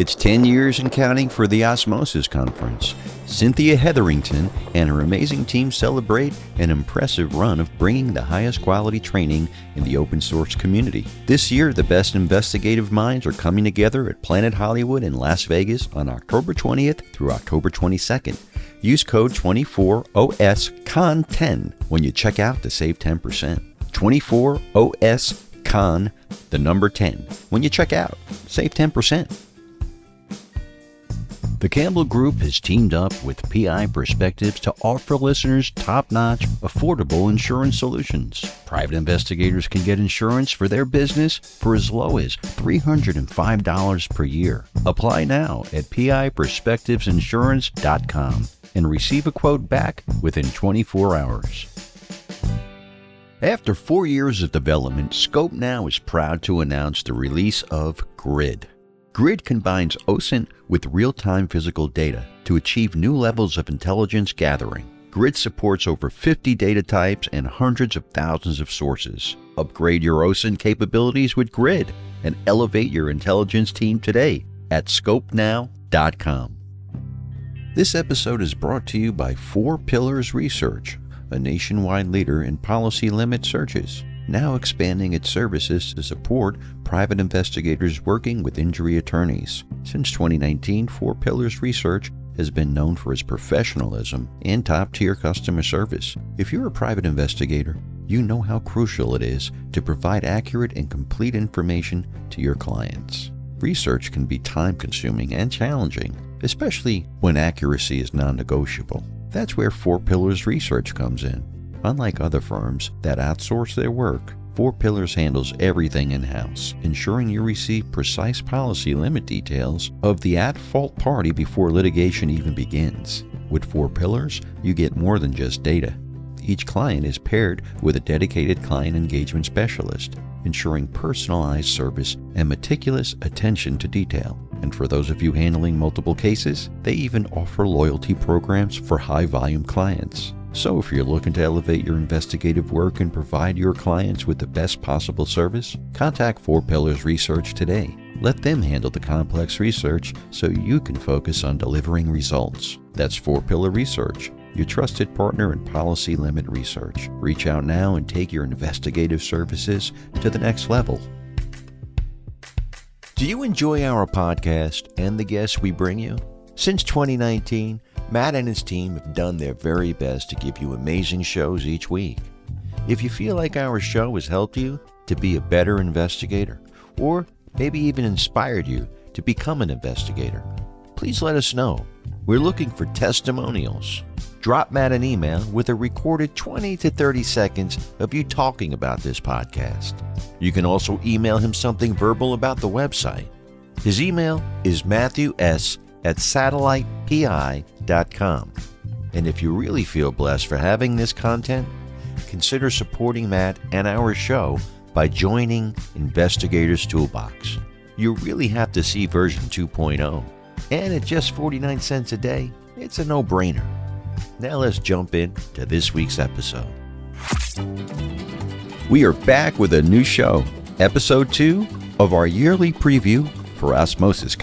It's 10 years and counting for the OSMOSIS conference. Cynthia Hetherington and her amazing team celebrate an impressive run of bringing the highest quality training in the open source community. This year, the best investigative minds are coming together at Planet Hollywood in Las Vegas on October 20th through October 22nd. Use code 24OSCON10 when you check out to save 10%. 24OSCON, the number 10. When you check out, save 10%. The Campbell Group has teamed up with PI Perspectives to offer listeners top-notch, affordable insurance solutions. Private investigators can get insurance for their business for as low as $305 per year. Apply now at piperspectivesinsurance.com and receive a quote back within 24 hours. After 4 years of development, Scope Now is proud to announce the release of Grid. Grid combines OSINT with real-time physical data to achieve new levels of intelligence gathering. Grid supports over 50 data types and hundreds of thousands of sources. Upgrade your OSINT capabilities with Grid and elevate your intelligence team today at scopenow.com. This episode is brought to you by 4 Pillars Research, a nationwide leader in policy limit searches, now expanding its services to support private investigators working with injury attorneys. Since 2019, 4 Pillars Research has been known for its professionalism and top-tier customer service. If you're a private investigator, you know how crucial it is to provide accurate and complete information to your clients. Research can be time-consuming and challenging, especially when accuracy is non-negotiable. That's where 4 Pillars Research comes in. Unlike other firms that outsource their work, 4 Pillars handles everything in-house, ensuring you receive precise policy limit details of the at-fault party before litigation even begins. With 4 Pillars, you get more than just data. Each client is paired with a dedicated client engagement specialist, ensuring personalized service and meticulous attention to detail. And for those of you handling multiple cases, they even offer loyalty programs for high-volume clients. So if you're looking to elevate your investigative work and provide your clients with the best possible service, contact 4 Pillars Research today. Let them handle the complex research so you can focus on delivering results. That's 4 Pillar Research, your trusted partner in policy limit research. Reach out now and take your investigative services to the next level. Do you enjoy our podcast and the guests we bring you? Since 2019, Matt and his team have done their very best to give you amazing shows each week. If you feel like our show has helped you to be a better investigator, or maybe even inspired you to become an investigator, please let us know. We're looking for testimonials. Drop Matt an email with a recorded 20 to 30 seconds of you talking about this podcast. You can also email him something verbal about the website. His email is matthews@satellitepi.com. And if you really feel blessed for having this content, consider supporting Matt and our show by joining Investigators Toolbox. You really have to see version 2.0. And at just 49 cents a day, it's a no-brainer. Now let's jump into this week's episode. We are back with a new show, episode 2 of our yearly preview for OSMOSIS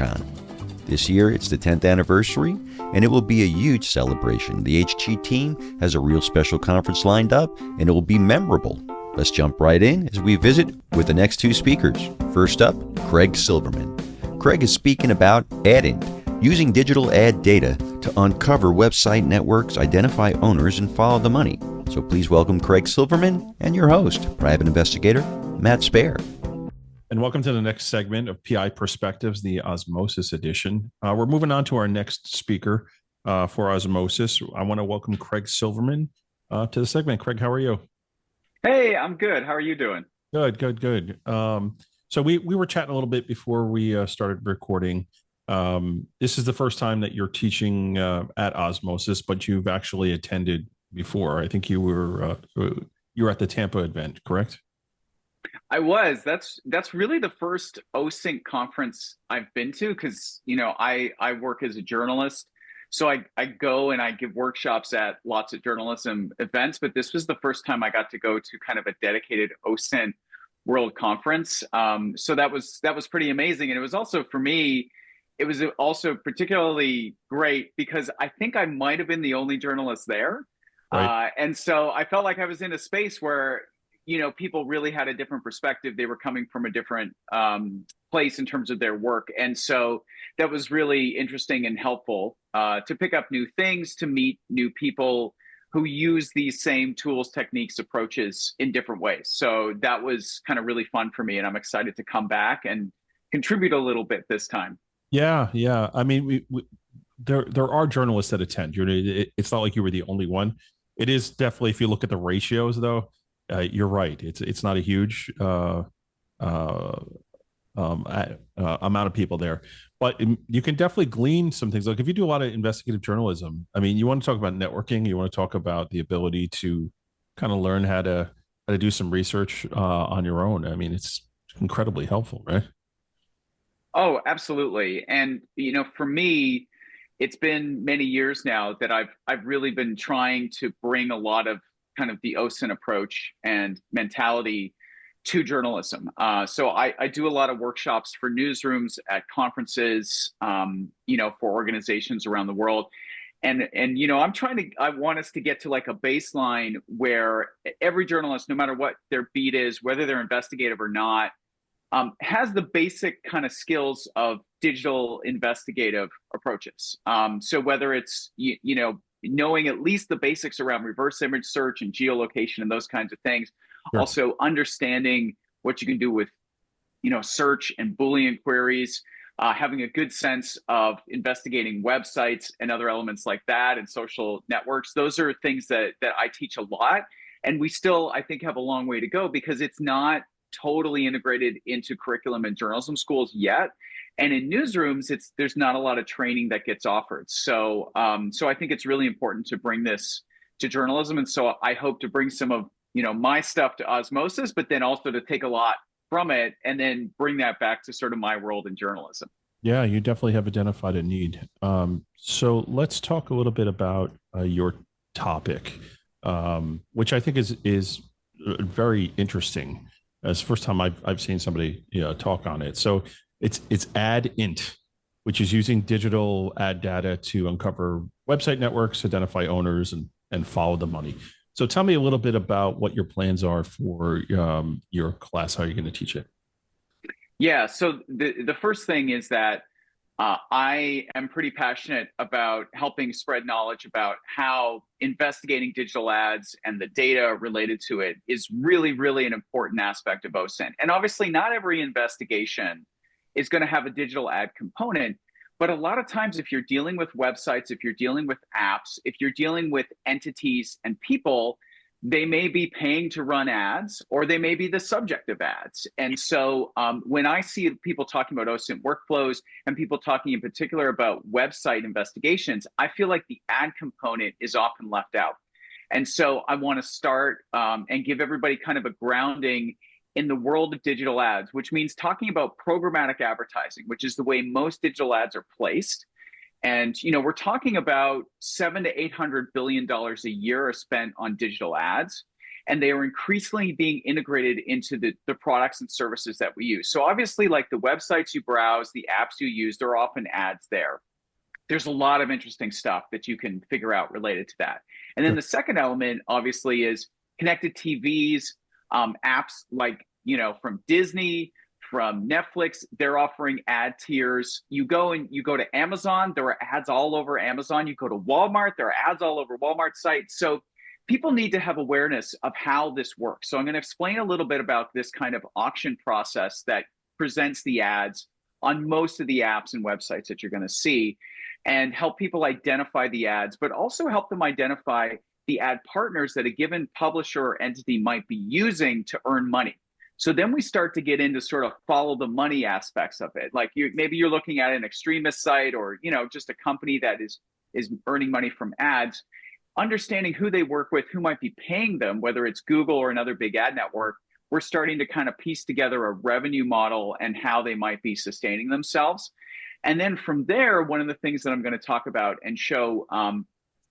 This year it's the 10th anniversary, and it will be a huge celebration. The HG team has a real special conference lined up, and it will be memorable. Let's jump right in as we visit with the next 2 speakers. First up, Craig Silverman. Craig is speaking about AdInt, using digital ad data to uncover website networks, identify owners, and follow the money. So please welcome Craig Silverman and your host, private investigator Matt Spare. And welcome to the next segment of PI Perspectives, the OSMOSIS edition. We're moving on to our next speaker for OSMOSIS. I want to welcome Craig Silverman to the segment. Craig, how are you? Hey, I'm good. How are you doing? Good. So we were chatting a little bit before we started recording. This is the first time that you're teaching at OSMOSIS, but you've actually attended before. I think you were at the Tampa event, correct? I was. That's really the first OSINT conference I've been to because, I work as a journalist. So I go and I give workshops at lots of journalism events, but this was the first time I got to go to kind of a dedicated OSINT World Conference. So that was pretty amazing. And it was also for me, it was also particularly great because I think I might have been the only journalist there. Right. And so I felt like I was in a space where, people really had a different perspective. They were coming from a different place in terms of their work. And so that was really interesting and helpful to pick up new things, to meet new people who use these same tools, techniques, approaches in different ways. So that was kind of really fun for me. And I'm excited to come back and contribute a little bit this time. Yeah, yeah. I mean, there are journalists that attend. It's not like you were the only one. It is definitely, if you look at the ratios, though, you're right. It's not a huge amount of people there, but you can definitely glean some things. Like if you do a lot of investigative journalism, I mean, you want to talk about networking, you want to talk about the ability to kind of learn how to do some research on your own. I mean, it's incredibly helpful, right? Oh, absolutely. And for me, it's been many years now that I've really been trying to bring a lot of kind of the OSINT approach and mentality to journalism. So I do a lot of workshops for newsrooms at conferences, for organizations around the world. And I want us to get to like a baseline where every journalist, no matter what their beat is, whether they're investigative or not, has the basic kind of skills of digital investigative approaches. So whether it's, knowing at least the basics around reverse image search and geolocation and those kinds of things, Sure. also understanding what you can do with, search and Boolean queries, having a good sense of investigating websites and other elements like that and social networks. Those are things that I teach a lot. And we still, I think, have a long way to go because it's not totally integrated into curriculum in journalism schools yet. And in newsrooms, there's not a lot of training that gets offered. So I think it's really important to bring this to journalism. And so I hope to bring some of my stuff to OSMOSIS, but then also to take a lot from it and then bring that back to sort of my world in journalism. Yeah, you definitely have identified a need. So let's talk a little bit about your topic, which I think is very interesting. It's the first time I've seen somebody talk on it. So it's ad int, which is using digital ad data to uncover website networks, identify owners, and follow the money. So tell me a little bit about what your plans are for your class, how you're going to teach it. Yeah. So the first thing is that I am pretty passionate about helping spread knowledge about how investigating digital ads and the data related to it is really, really an important aspect of OSINT. And obviously, not every investigation is going to have a digital ad component. But a lot of times, if you're dealing with websites, if you're dealing with apps, if you're dealing with entities and people, they may be paying to run ads or they may be the subject of ads. And so when I see people talking about OSINT workflows and people talking in particular about website investigations, I feel like the ad component is often left out. And so I want to start and give everybody kind of a grounding in the world of digital ads, which means talking about programmatic advertising, which is the way most digital ads are placed. And we're talking about $700 to $800 billion a year are spent on digital ads, and they are increasingly being integrated into the products and services that we use. So obviously, like the websites you browse, the apps you use, there are often ads there. There's a lot of interesting stuff that you can figure out related to that. And then the second element, obviously, is connected TVs, apps like from Disney, from Netflix. They're offering ad tiers. You go to Amazon, there are ads all over Amazon. You go to Walmart, there are ads all over Walmart's site. So people need to have awareness of how this works. So I'm going to explain a little bit about this kind of auction process that presents the ads on most of the apps and websites that you're going to see, and help people identify the ads, but also help them identify the ad partners that a given publisher or entity might be using to earn money. So then we start to get into sort of follow the money aspects of it. Like maybe you're looking at an extremist site or, just a company that is earning money from ads, understanding who they work with, who might be paying them, whether it's Google or another big ad network. We're starting to kind of piece together a revenue model and how they might be sustaining themselves. And then from there, one of the things that I'm going to talk about and show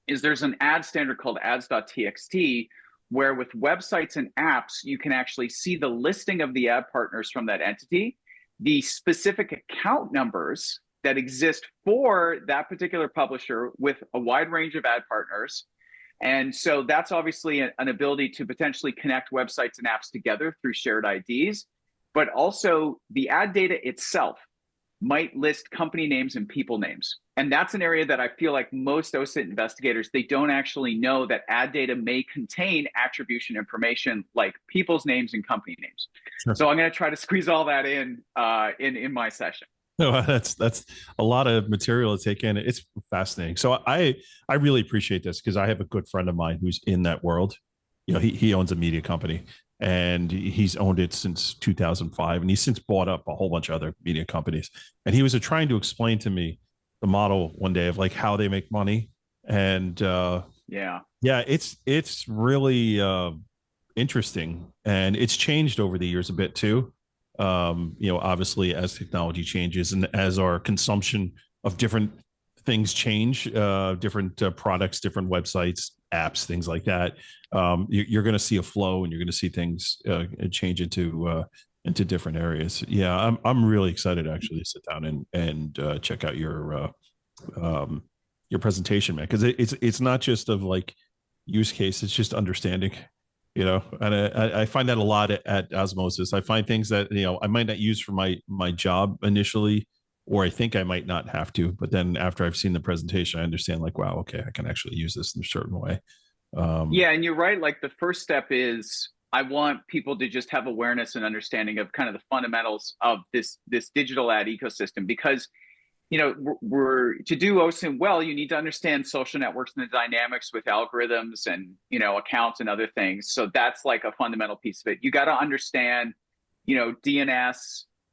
is there's an ad standard called ads.txt, where with websites and apps, you can actually see the listing of the ad partners from that entity, the specific account numbers that exist for that particular publisher with a wide range of ad partners. And so that's obviously an ability to potentially connect websites and apps together through shared IDs, but also the ad data itself might list company names and people names. And that's an area that I feel like most OSINT investigators, they don't actually know that ad data may contain attribution information like people's names and company names. Sure. So I'm going to try to squeeze all that in my session. No, that's a lot of material to take in. It's fascinating. So I really appreciate this because I have a good friend of mine who's in that world. You know, he owns a media company and he's owned it since 2005, and he's since bought up a whole bunch of other media companies. And he was trying to explain to me the model one day of like how they make money. And yeah, it's really interesting, and it's changed over the years a bit too. You know, obviously as technology changes and as our consumption of different things change, different products, different websites, apps, things like that, you're going to see a flow, and you're going to see things change into different areas. Yeah, I'm really excited actually to sit down and check out your presentation, man, because it's not just of like use case, it's just understanding. You know, and I find that a lot at OSMOSIS. I find things that, you know, I might not use for my job initially, or I think I might not have to, but then after I've seen the presentation, I understand like, wow, okay, I can actually use this in a certain way. Yeah, and you're right. Like the first step is I want people to just have awareness and understanding of kind of the fundamentals of this digital ad ecosystem, because you know, we're to do OSINT well, you need to understand social networks and the dynamics with algorithms and, you know, accounts and other things. So that's like a fundamental piece of it. You got to understand, you know, DNS.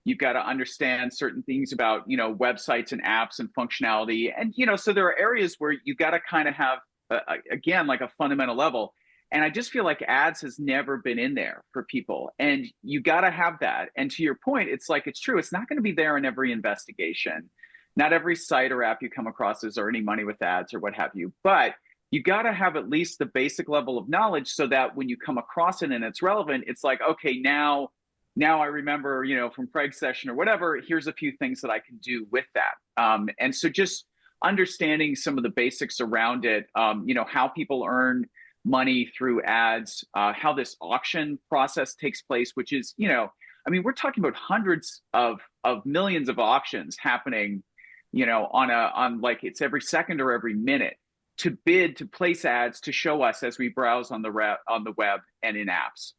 You've got to understand certain things about, you know, websites and apps and functionality. And, you know, so there are areas where you got to kind of have, again, like a fundamental level. And I just feel like ads has never been in there for people. And you got to have that. And to your point, it's like, it's true. It's not going to be there in every investigation. Not every site or app you come across is earning money with ads or what have you, but you got to have at least the basic level of knowledge so that when you come across it and it's relevant, it's like, okay, now I remember, you know, from Craig's session or whatever, here's a few things that I can do with that. And so just understanding some of the basics around it, you know, how people earn money through ads, how this auction process takes place, which is, you know, I mean, we're talking about hundreds of millions of auctions happening, you know, on like it's every second or every minute to bid, to place ads, to show us as we browse on the web and in apps.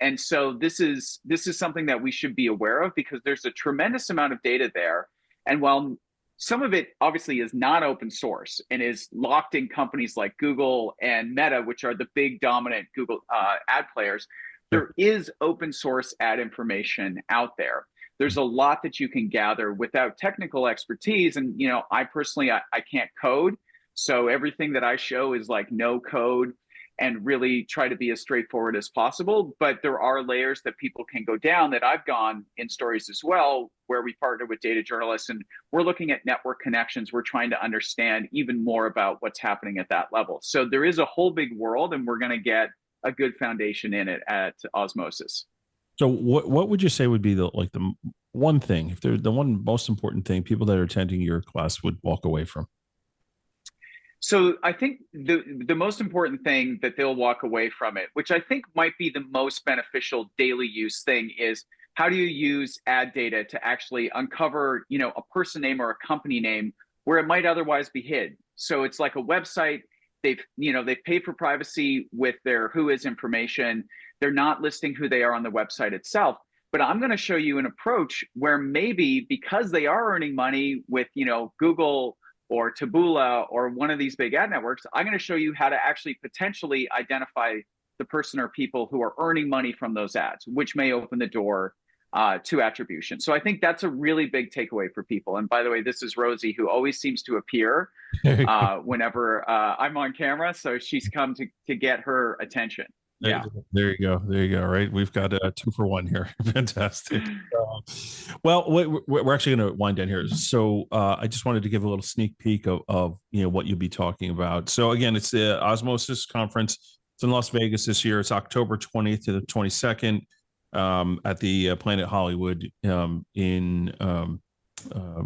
And so this is something that we should be aware of because there's a tremendous amount of data there. And while some of it obviously is not open source and is locked in companies like Google and Meta, which are the big dominant Google ad players, there is open source ad information out there. There's a lot that you can gather without technical expertise. And, you know, I personally, I can't code. So everything that I show is like no code and really try to be as straightforward as possible. But there are layers that people can go down that I've gone in stories as well, where we partner with data journalists and we're looking at network connections. We're trying to understand even more about what's happening at that level. So there is a whole big world, and we're going to get a good foundation in it at OSMOSIS. So what would you say would be the one thing, if they're the one most important thing people that are attending your class would walk away from? So I think the most important thing that they'll walk away from it, which I think might be the most beneficial daily use thing, is how do you use ad data to actually uncover, you know, a person name or a company name where it might otherwise be hid. So it's like a website. They've paid for privacy with their who is information. They're not listing who they are on the website itself. But I'm going to show you an approach where maybe because they are earning money with, you know, Google or Taboola or one of these big ad networks, I'm going to show you how to actually potentially identify the person or people who are earning money from those ads, which may open the door to attribution. So I think that's a really big takeaway for people. And by the way, this is Rosie, who always seems to appear whenever I'm on camera. So she's come to get her attention. Yeah. There you go. There you go. Right. We've got a 2-for-1 here. Fantastic. Well, we're actually going to wind down here. So I just wanted to give a little sneak peek of you know, what you'll be talking about. So again, it's the OSMOSIS conference. It's in Las Vegas this year. It's October 20th to the 22nd at the Planet Hollywood in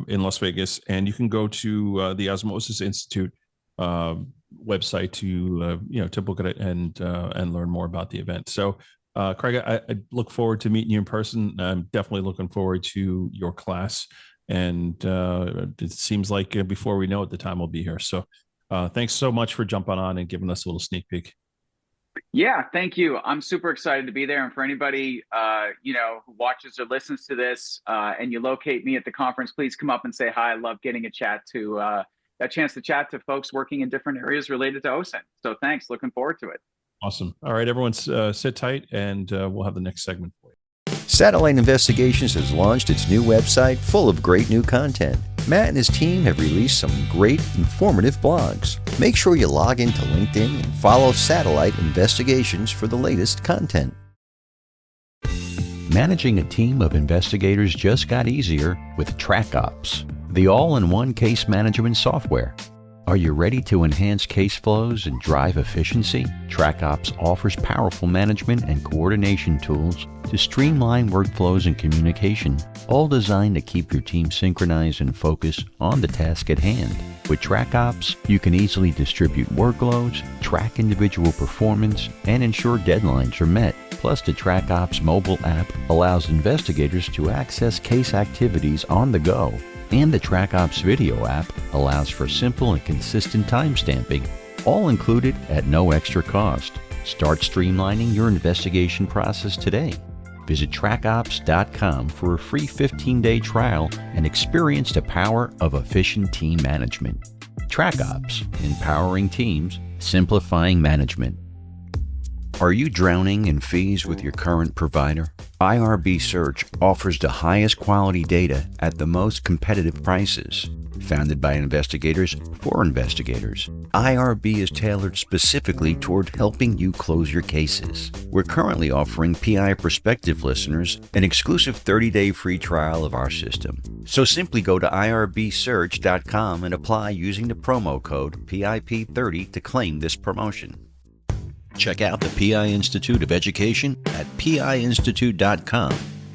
in Las Vegas, and you can go to the Osmosis Institute website to book it and learn more about the event. So, Craig, I look forward to meeting you in person. I'm definitely looking forward to your class, and it seems like before we know it, the time will be here. So, thanks so much for jumping on and giving us a little sneak peek. Yeah, thank you. I'm super excited to be there. And for anybody, who watches or listens to this, and you locate me at the conference, please come up and say hi. I love getting a chance to chat to folks working in different areas related to OSINT. So thanks. Looking forward to it. Awesome. All right, everyone, sit tight, and we'll have the next segment for you. Satellite Investigations has launched its new website full of great new content. Matt and his team have released some great, informative blogs. Make sure you log into LinkedIn and follow Satellite Investigations for the latest content. Managing a team of investigators just got easier with TrackOps, the all-in-one case management software. Are you ready to enhance case flows and drive efficiency? TrackOps offers powerful management and coordination tools to streamline workflows and communication, all designed to keep your team synchronized and focused on the task at hand. With TrackOps, you can easily distribute workloads, track individual performance, and ensure deadlines are met. Plus, the TrackOps mobile app allows investigators to access case activities on the go. And the TrackOps video app allows for simple and consistent timestamping, all included at no extra cost. Start streamlining your investigation process today. Visit trackops.com for a free 15-day trial and experience the power of efficient team management. TrackOps, empowering teams, simplifying management. Are you drowning in fees with your current provider? IRB Search offers the highest quality data at the most competitive prices. Founded by investigators for investigators, IRB is tailored specifically toward helping you close your cases. We're currently offering PI Perspective listeners an exclusive 30-day free trial of our system. So simply go to irbsearch.com and apply using the promo code PIP30 to claim this promotion. Check out the PI Institute of Education at piinstitute.com.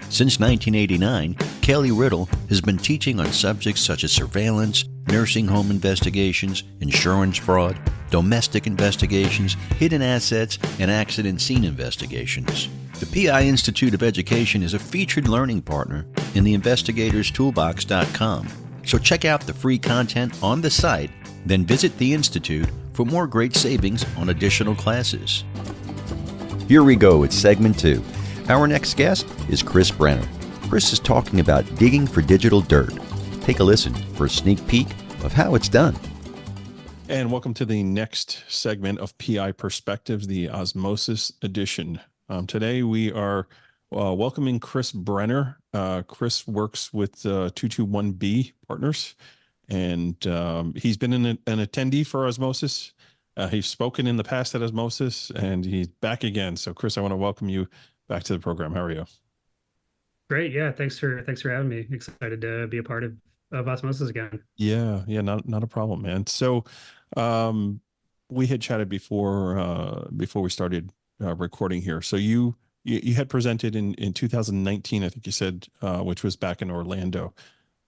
Since 1989, Kelly Riddle has been teaching on subjects such as surveillance, nursing home investigations, insurance fraud, domestic investigations, hidden assets, and accident scene investigations. The PI Institute of Education is a featured learning partner in the investigatorstoolbox.com. So check out the free content on the site, then visit the Institute for more great savings on additional classes. Here we go with segment 2. Our next guest is Chris Brenner. Chris is talking about digging for digital dirt. Take a listen for a sneak peek of how it's done. And welcome to the next segment of PI Perspectives, the Osmosis edition. Today we are welcoming Chris Brenner. Chris works with 221B Partners, and he's been an attendee for Osmosis. He's spoken in the past at Osmosis, and he's back again. So, Chris, I want to welcome you back to the program. How are you? Great. Yeah. Thanks for having me. Excited to be a part of Osmosis again. Yeah. Not a problem, man. So, we had chatted before we started recording here. So you had presented in 2019, I think you said, which was back in Orlando.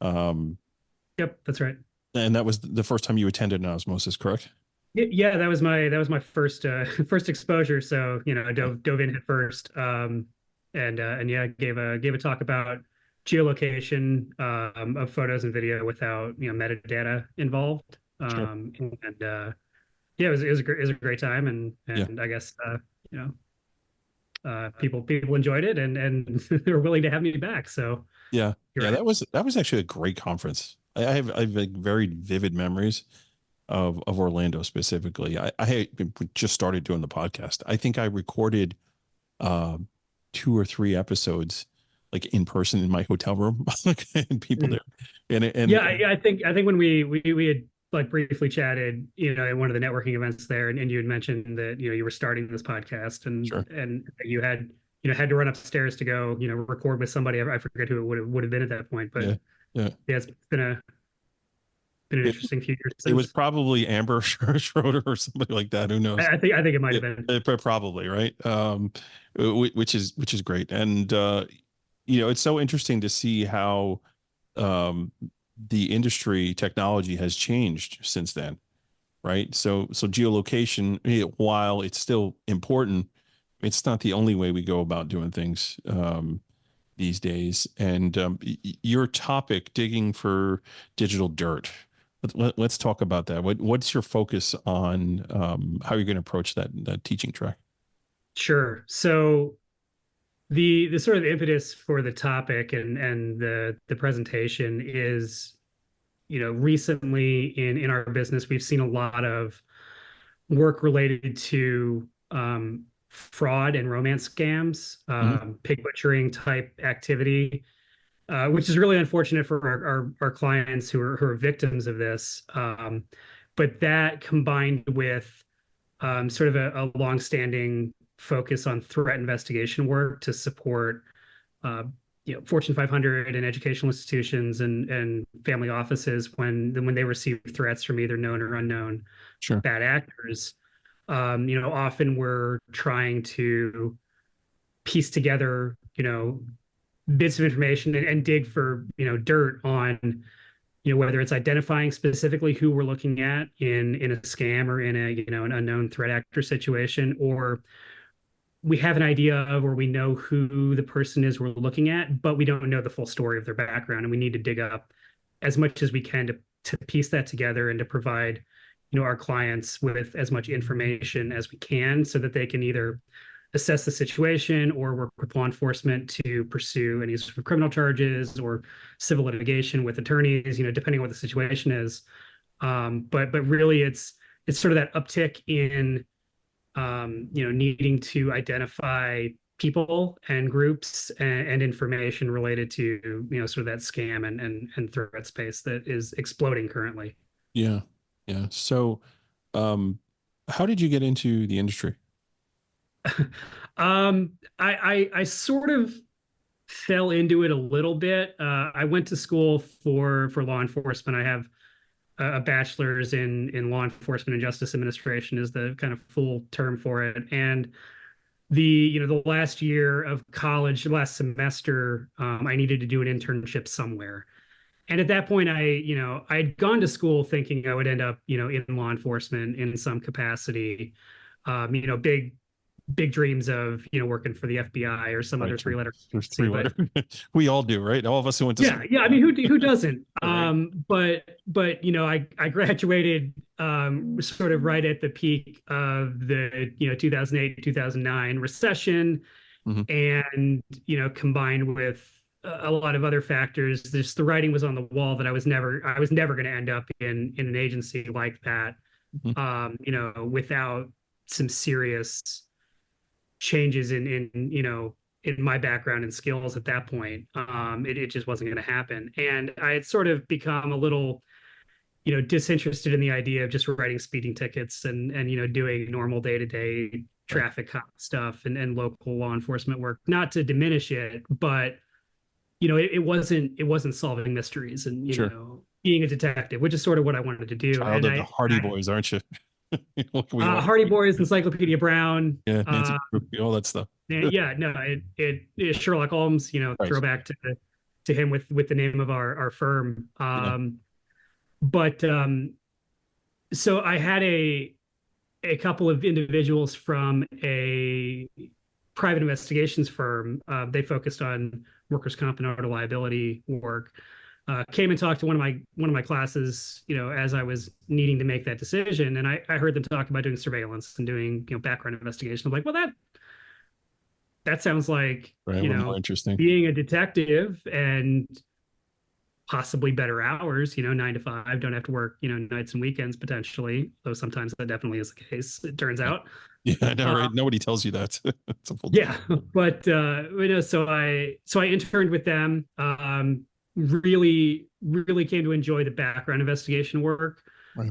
Yep, that's right. And that was the first time you attended an Osmosis, correct? Yeah, that was my first first exposure. So I dove in at first, and yeah, gave a talk about geolocation of photos and video without metadata involved. Sure. Yeah, it was a great time, and I guess people enjoyed it, and they were willing to have me back. So yeah, that was actually a great conference. I have like very vivid memories of Orlando specifically. I had just started doing the podcast. I think I recorded 2 or 3 episodes like in person in my hotel room and people there. And yeah, I think when we had like briefly chatted, in one of the networking events there, and you had mentioned that you were starting this podcast, and sure. and you had had to run upstairs to go record with somebody. I forget who it would have been at that point, but yeah, it's been an interesting few years since. It was probably Amber Schroeder or somebody like that. Who knows? I think it might have been. Probably, right? Which is great. And it's so interesting to see how the industry technology has changed since then, right? So geolocation, while it's still important, it's not the only way we go about doing things these days. And your topic, digging for digital dirt. Let's talk about that. What's your focus on, how you're going to approach that teaching track? Sure. So the sort of impetus for the topic and the presentation is, recently in our business, we've seen a lot of work related to fraud and romance scams, Mhm. pig butchering type activity, which is really unfortunate for our clients who are victims of this. But that combined with sort of a longstanding focus on threat investigation work to support Fortune 500 and educational institutions and family offices when they receive threats from either known or unknown Sure. bad actors. Often we're trying to piece together, bits of information and dig for, dirt on, whether it's identifying specifically who we're looking at in a scam or in a, an unknown threat actor situation, or we have an idea of or we know who the person is we're looking at, but we don't know the full story of their background, and we need to dig up as much as we can to piece that together and to provide our clients with as much information as we can so that they can either assess the situation or work with law enforcement to pursue any sort of criminal charges or civil litigation with attorneys, depending on what the situation is. But really it's sort of that uptick in needing to identify people and groups and information related to, sort of that scam and threat space that is exploding currently. Yeah. Yeah. So, how did you get into the industry? I sort of fell into it a little bit. I went to school for law enforcement. I have a bachelor's in law enforcement and justice administration is the kind of full term for it. And the last year of college, last semester, I needed to do an internship somewhere. And at that point, I'd gone to school thinking I would end up, in law enforcement in some capacity. Big dreams of, working for the FBI or some Right. other three-letter There's agency. three But letter. We all do, right? All of us who went to school. yeah. I mean, who doesn't? Right. But I graduated sort of right at the peak of the 2008 2009 recession, Mhm. and combined with a lot of other factors, just the writing was on the wall that I was never going to end up in an agency like that, without some serious changes in my background and skills at that point. It just wasn't going to happen. And I had sort of become a little, disinterested in the idea of just writing speeding tickets and doing normal day-to-day traffic cop stuff and local law enforcement work, not to diminish it, but it wasn't solving mysteries and, Sure. being a detective, which is sort of what I wanted to do. Child And of the Hardy Boys, aren't you? We all, Hardy Boys, Encyclopedia Brown, yeah, Nancy, all that stuff. yeah, no, it is Sherlock Holmes, Right. throwback to him with the name of our firm. Yeah. But so I had a couple of individuals from a private investigations firm. They focused on workers' comp and auto liability work. Came and talked to one of my classes, as I was needing to make that decision, and I heard them talk about doing surveillance and doing background investigation. I'm like, well, that sounds like Right. A little more interesting. being a detective and possibly better hours, 9 to 5, don't have to work, nights and weekends potentially, though sometimes that definitely is the case, it turns out. Yeah, I know, right? Nobody tells you that. It's a full Yeah, but so I interned with them. Really came to enjoy the background investigation work. Right.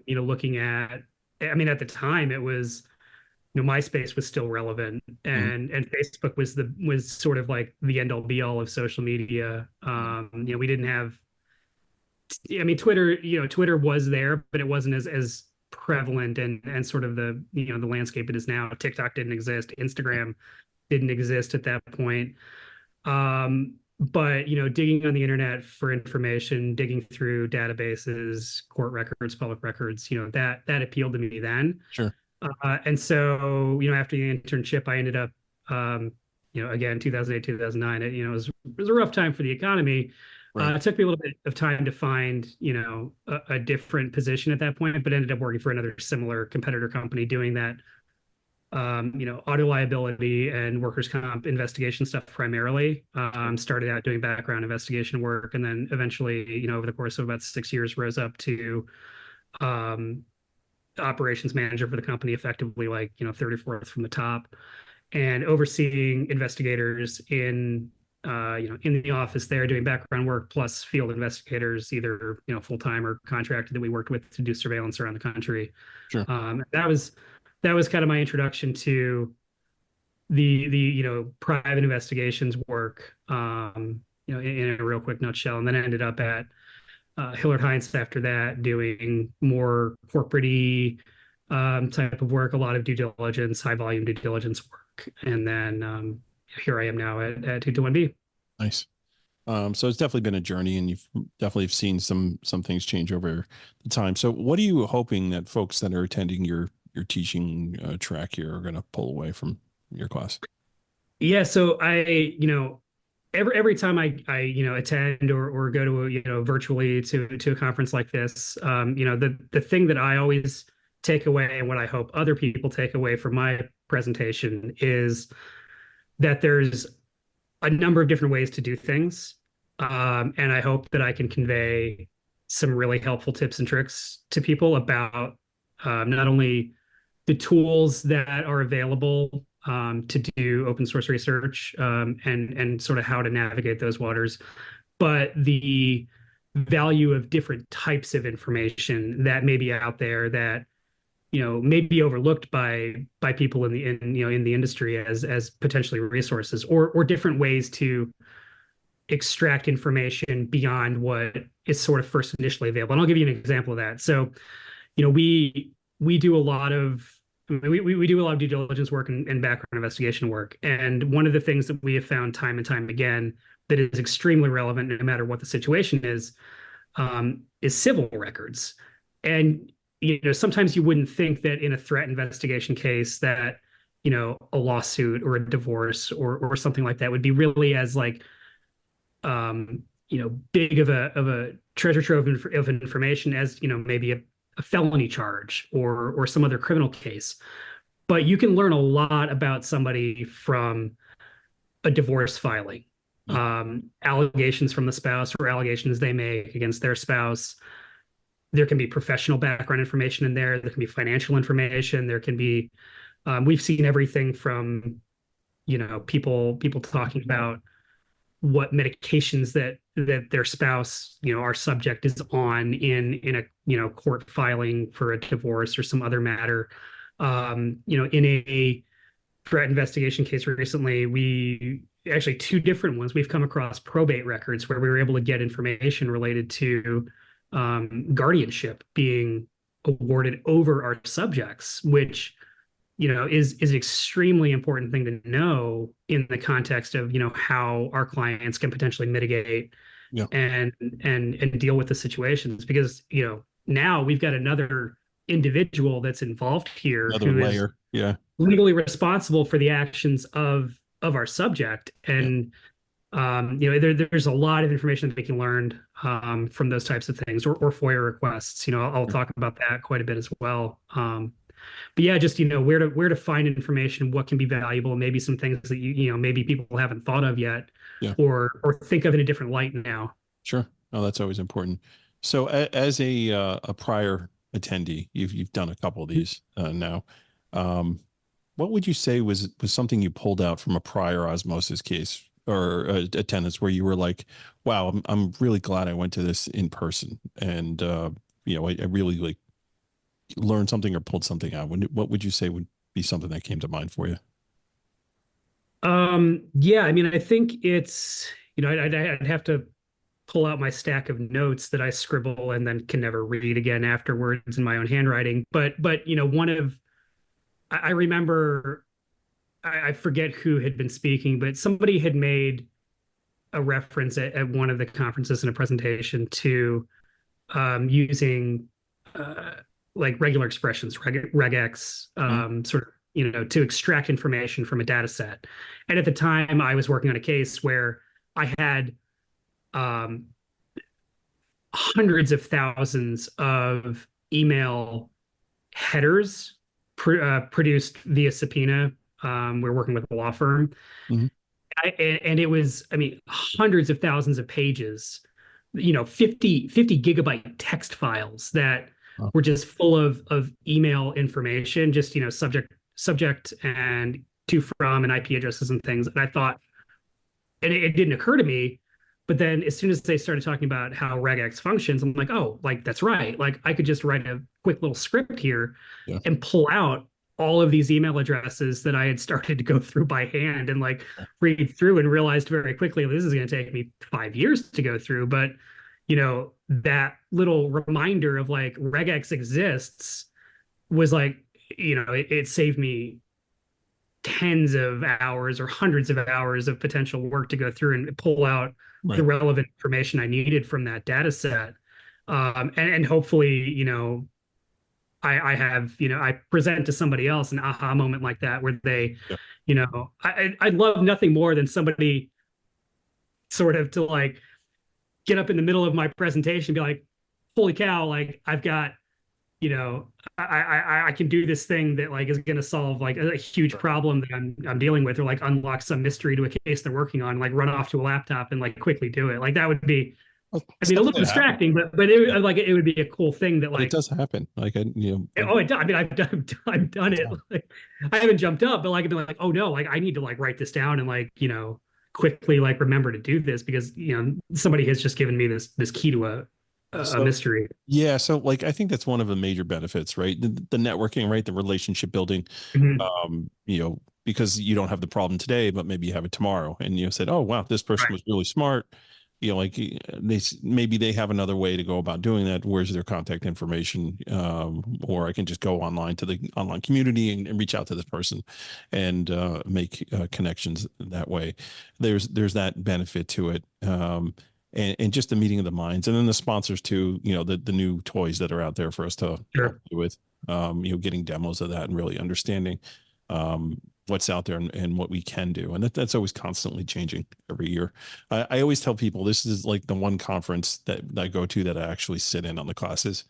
Looking at, I mean, at the time it was, MySpace was still relevant, and Facebook was sort of like the end all be all of social media. We didn't have, I mean, Twitter was there, but it wasn't as prevalent and sort of the the landscape it is now. TikTok didn't exist, Instagram didn't exist at that point. but digging on the internet for information, digging through databases, court records, public records, that appealed to me then. Sure. And so after the internship, I ended up again 2008, 2009. It was a rough time for the economy. Right. It took me a little bit of time to find a different position at that point, but ended up working for another similar competitor company doing that auto liability and workers' comp investigation stuff primarily. Started out doing background investigation work, and then eventually, over the course of about 6 years, rose up to operations manager for the company, effectively like 34th from the top, and overseeing investigators in in the office there doing background work, plus field investigators, either full-time or contracted, that we worked with to do surveillance around the country. Sure. That was kind of my introduction to the private investigations work, in a real quick nutshell. And then I ended up at Hillard Heinz after that, doing more corporate-y type of work, a lot of due diligence, high volume due diligence work. And then here I am now at 221B. Nice. So it's definitely been a journey, and you've definitely seen some things change over the time. So what are you hoping that folks that are attending your teaching track here are going to pull away from your class? Yeah, so I every time I attend or go to virtually to a conference like this, the thing that I always take away, and what I hope other people take away from my presentation, is that there's a number of different ways to do things, and I hope that I can convey some really helpful tips and tricks to people about not only the tools that are available to do open source research, and sort of how to navigate those waters, but the value of different types of information that may be out there that may be overlooked by people in the industry as potentially resources, or different ways to extract information beyond what is sort of first initially available. And I'll give you an example of that. So, we do a lot of we do a lot of due diligence work and background investigation work. And one of the things that we have found time and time again that is extremely relevant, no matter what the situation is civil records. And sometimes you wouldn't think that in a threat investigation case that a lawsuit or a divorce or something like that would be really as like big of a treasure trove of information as maybe a felony charge or some other criminal case. But you can learn a lot about somebody from a divorce filing, allegations from the spouse or allegations they make against their spouse. There can be professional background information in there. There can be financial information. There can be, we've seen everything from, people talking about what medications that their spouse, our subject, is on in a court filing for a divorce or some other matter. In a threat investigation case recently, we actually, two different ones, we've come across probate records where we were able to get information related to guardianship being awarded over our subjects, which is an extremely important thing to know in the context of how our clients can potentially mitigate and deal with the situations, because now we've got another individual that's involved here, another who layer, is legally responsible for the actions of our subject. And there's a lot of information that they can learn from those types of things, or FOIA requests. I'll talk about that quite a bit as well. But yeah, just where to find information, what can be valuable, and maybe some things that maybe people haven't thought of yet, or think of in a different light now. Sure. Oh, that's always important. So as a prior attendee, you've done a couple of these now. What would you say was something you pulled out from a prior OSMOSIS case or attendance where you were like, wow, I'm really glad I went to this in person, and I really like learned something or pulled something out? What would you say would be something that came to mind for you? Yeah, I mean, I think it's, I'd have to pull out my stack of notes that I scribble and then can never read again afterwards in my own handwriting. But I remember, I forget who had been speaking, but somebody had made a reference at one of the conferences in a presentation to using like regular expressions, regex, sort of, to extract information from a data set. And at the time, I was working on a case where I had hundreds of thousands of email headers produced via subpoena. We're working with a law firm. Mm-hmm. And it was, hundreds of thousands of pages, 50 gigabyte text files that were just full of email information, just, subject and to, from, and IP addresses and things. And I thought, and it didn't occur to me, but then as soon as they started talking about how regex functions, I'm like, oh, like, that's right. Like, I could just write a quick little script here and pull out all of these email addresses that I had started to go through by hand and like read through, and realized very quickly, this is going to take me 5 years to go through. But, that little reminder of like regex exists was like, it saved me tens of hours or hundreds of hours of potential work to go through and pull out the relevant information I needed from that data set. And hopefully, I have, I present to somebody else an aha moment like that, where they, I'd love nothing more than somebody sort of to like get up in the middle of my presentation and be like, holy cow, like I've got, I can do this thing that like is going to solve like a huge problem that I'm dealing with, or like unlock some mystery to a case they're working on, like run off to a laptop and like quickly do it. Like that would be, a little distracting, but it would be a cool thing that like, but it does happen. Like, I've done it. Like, I haven't jumped up, but like, I've been like, oh no, like I need to like write this down and like, quickly like remember to do this, because, somebody has just given me this key to a mystery. Yeah. So like, I think that's one of the major benefits, right? The networking, right? The relationship building, because you don't have the problem today, but maybe you have it tomorrow, and you said, oh, wow, this person was really smart. Like maybe they have another way to go about doing that. Where's their contact information? Or I can just go online to the online community and reach out to this person and make connections that way. There's that benefit to it. And just the meeting of the minds, and then the sponsors too, the new toys that are out there for us to help with, getting demos of that and really understanding what's out there and what we can do. And that's always constantly changing every year. I always tell people this is like the one conference that I go to that I actually sit in on the classes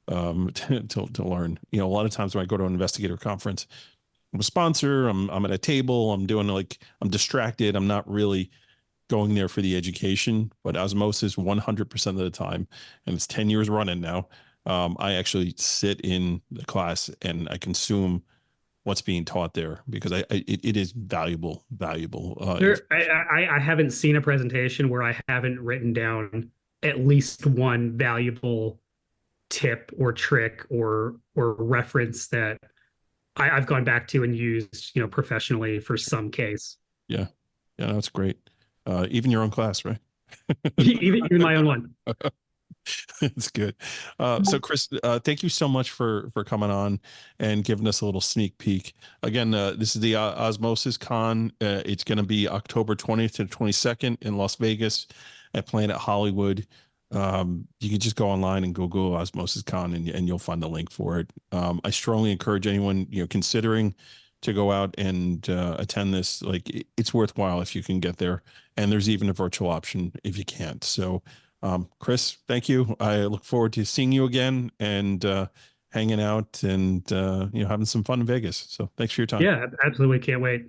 to learn. A lot of times when I go to an investigator conference, I'm a sponsor, I'm at a table, I'm doing I'm distracted. I'm not really going there for the education, but OSMOSIS 100% of the time, and it's 10 years running now. I actually sit in the class and I consume what's being taught there, because it is valuable. I haven't seen a presentation where I haven't written down at least one valuable tip or trick or reference that I've gone back to and used, professionally for some case. Yeah, that's great. Even your own class, right? even my own one. It's good. So Chris, thank you so much for coming on and giving us a little sneak peek. Again, this is the OSMOSIS Con. It's going to be October 20th to 22nd in Las Vegas at Planet Hollywood. You can just go online and Google OSMOSIS Con and you'll find the link for it. I strongly encourage anyone, considering to go out and attend this. Like, it's worthwhile if you can get there. And there's even a virtual option if you can't. So Chris, thank you. I look forward to seeing you again and hanging out and having some fun in Vegas. So thanks for your time. Yeah, absolutely. Can't wait.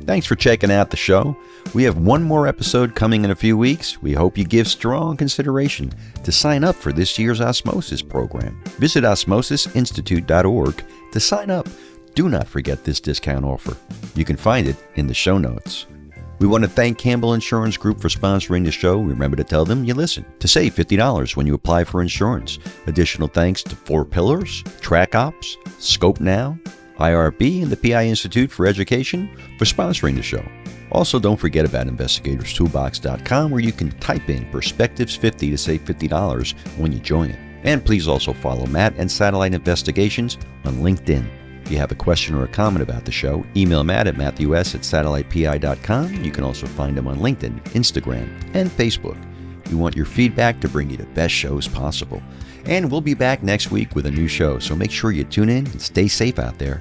Thanks for checking out the show. We have one more episode coming in a few weeks. We hope you give strong consideration to sign up for this year's OSMOSIS program. Visit osmosisinstitute.org to sign up. Do not forget this discount offer. You can find it in the show notes. We want to thank Campbell Insurance Group for sponsoring the show. Remember to tell them you listen to save $50 when you apply for insurance. Additional thanks to 4 Pillars, Track Ops, Scope Now, IRB, and the PI Institute for Education for sponsoring the show. Also, don't forget about investigatorstoolbox.com, where you can type in Perspectives 50 to save $50 when you join it. And please also follow Matt and Satellite Investigations on LinkedIn. If you have a question or a comment about the show, email Matt at matthews@satellitepi.com. You can also find him on LinkedIn, Instagram, and Facebook. We want your feedback to bring you the best shows possible. And we'll be back next week with a new show, so make sure you tune in and stay safe out there.